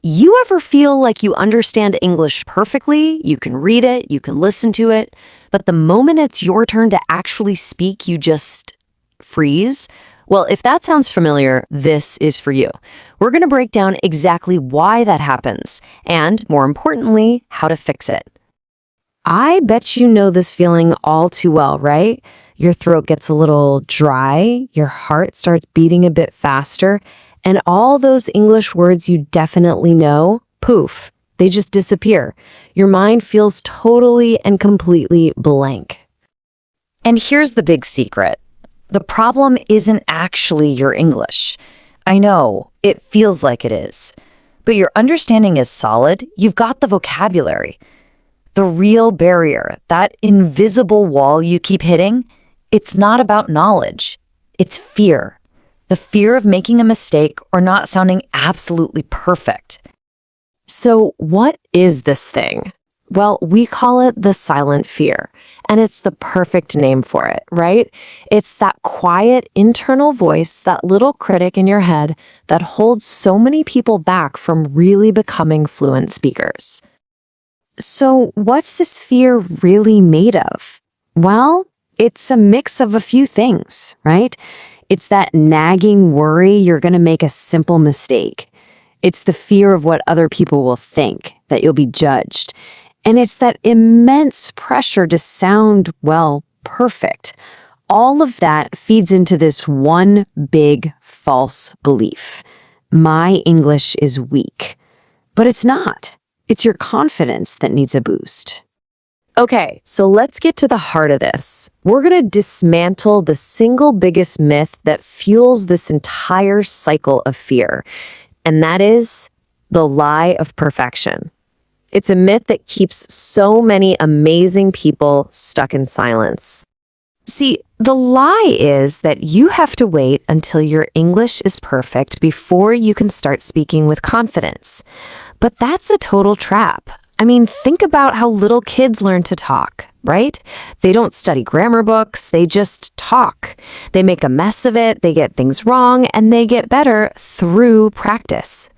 You ever feel like you understand English perfectly? You can read it, you can listen to it, but the moment it's your turn to actually speak, you just freeze? Well, if that sounds familiar, this is for you. We're going to break down exactly why that happens, and more importantly, how to fix it. I bet you know this feeling all too well, right? Your throat gets a little dry, your heart starts beating a bit faster, and all those English words you definitely know, poof, they just disappear. Your mind feels totally and completely blank. And here's the big secret. The problem isn't actually your English. I know, it feels like it is. But your understanding is solid, you've got the vocabulary. The real barrier, that invisible wall you keep hitting, it's not about knowledge. It's fear. The fear of making a mistake or not sounding absolutely perfect. So what is this thing? Well, we call it the silent fear, and it's the perfect name for it, right? It's that quiet internal voice, that little critic in your head that holds so many people back from really becoming fluent speakers. So what's this fear really made of? Well, it's a mix of a few things, right? It's that nagging worry you're going to make a simple mistake. It's the fear of what other people will think, that you'll be judged. And it's that immense pressure to sound, well, perfect. All of that feeds into this one big false belief. My English is weak. But it's not. It's your confidence that needs a boost. Okay, so let's get to the heart of this. We're going to dismantle the single biggest myth that fuels this entire cycle of fear, and that is the lie of perfection. It's a myth that keeps so many amazing people stuck in silence. See, the lie is that you have to wait until your English is perfect before you can start speaking with confidence. But that's a total trap. I mean, think about how little kids learn to talk, right? They don't study grammar books, they just talk. They make a mess of it, they get things wrong, and they get better through practice.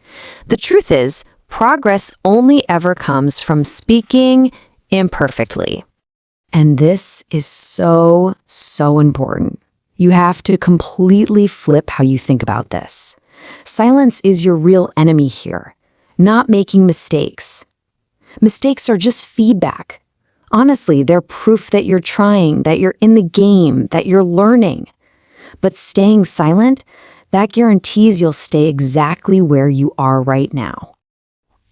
The truth is, progress only ever comes from speaking imperfectly. And this is so important. You have to completely flip how you think about this. Silence is your real enemy here, not making mistakes. Mistakes are just feedback. Honestly, they're proof that you're trying, that you're in the game, that you're learning. But staying silent, that guarantees you'll stay exactly where you are right now.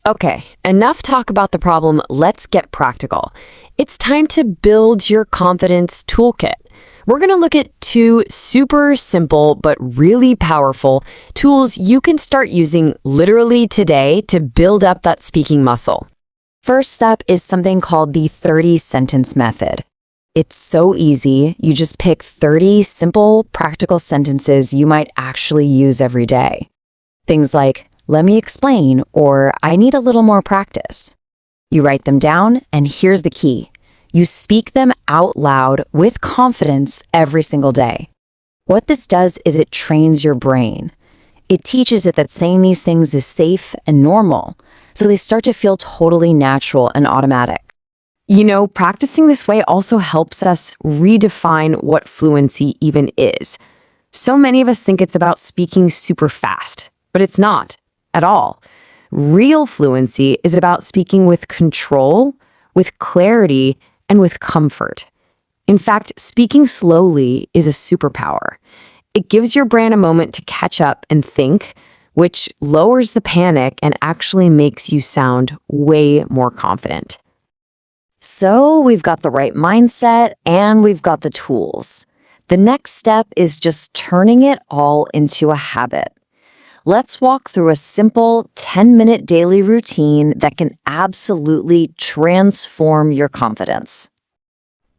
Okay, enough talk about the problem. Let's get practical. It's time to build your confidence toolkit. We're going to look at two super simple but really powerful tools you can start using literally today to build up that speaking muscle. First up is something called the 30-sentence method. It's so easy. You just pick 30 simple, practical sentences you might actually use every day. Things like, "Let me explain," or "I need a little more practice." You write them down, and here's the key. You speak them out loud with confidence every single day. What this does is it trains your brain. It teaches it that saying these things is safe and normal, so they start to feel totally natural and automatic. You know, practicing this way also helps us redefine what fluency even is. So many of us think it's about speaking super fast, but it's not at all. Real fluency is about speaking with control, with clarity, and with comfort. In fact, speaking slowly is a superpower. It gives your brain a moment to catch up and think, which lowers the panic and actually makes you sound way more confident. So we've got the right mindset and we've got the tools. The next step is just turning it all into a habit. Let's walk through a simple 10-minute daily routine that can absolutely transform your confidence.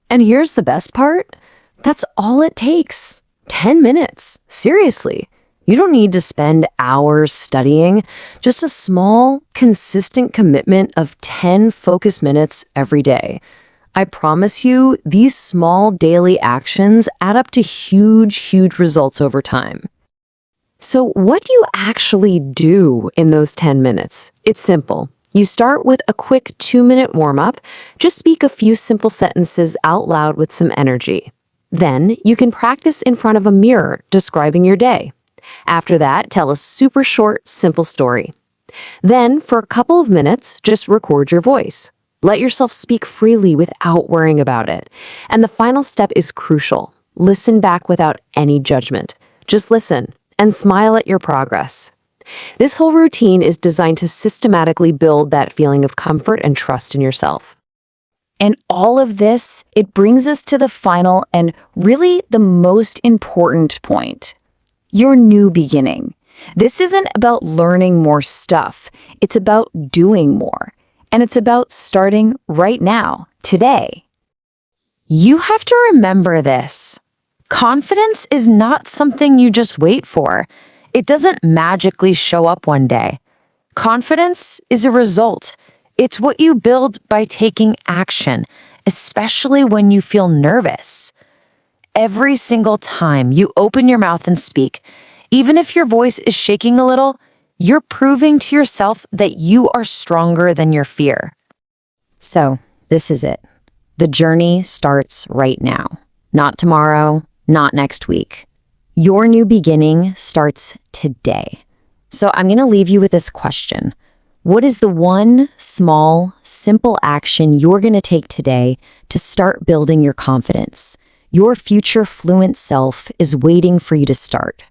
And here's the best part. That's all it takes. 10 minutes. Seriously. You don't need to spend hours studying, just a small, consistent commitment of 10 focus minutes every day. I promise you, these small daily actions add up to huge results over time. So what do you actually do in those 10 minutes? It's simple. You start with a quick 2-minute warm-up. Just speak a few simple sentences out loud with some energy. Then you can practice in front of a mirror describing your day. After that, tell a super short, simple story. Then, for a couple of minutes, just record your voice. Let yourself speak freely without worrying about it. And the final step is crucial. Listen back without any judgment. Just listen and smile at your progress. This whole routine is designed to systematically build that feeling of comfort and trust in yourself. And all of this, it brings us to the final and really the most important point. Your new beginning. This isn't about learning more stuff. It's about doing more. And it's about starting right now, today. You have to remember this. Confidence is not something you just wait for. It doesn't magically show up one day. Confidence is a result. It's what you build by taking action, especially when you feel nervous. Every single time you open your mouth and speak, even if your voice is shaking a little, you're proving to yourself that you are stronger than your fear. So, this is it. The journey starts right now. Not tomorrow, not next week. Your new beginning starts today. So I'm going to leave you with this question. What is the one small, simple action you're going to take today to start building your confidence? Your future fluent self is waiting for you to start.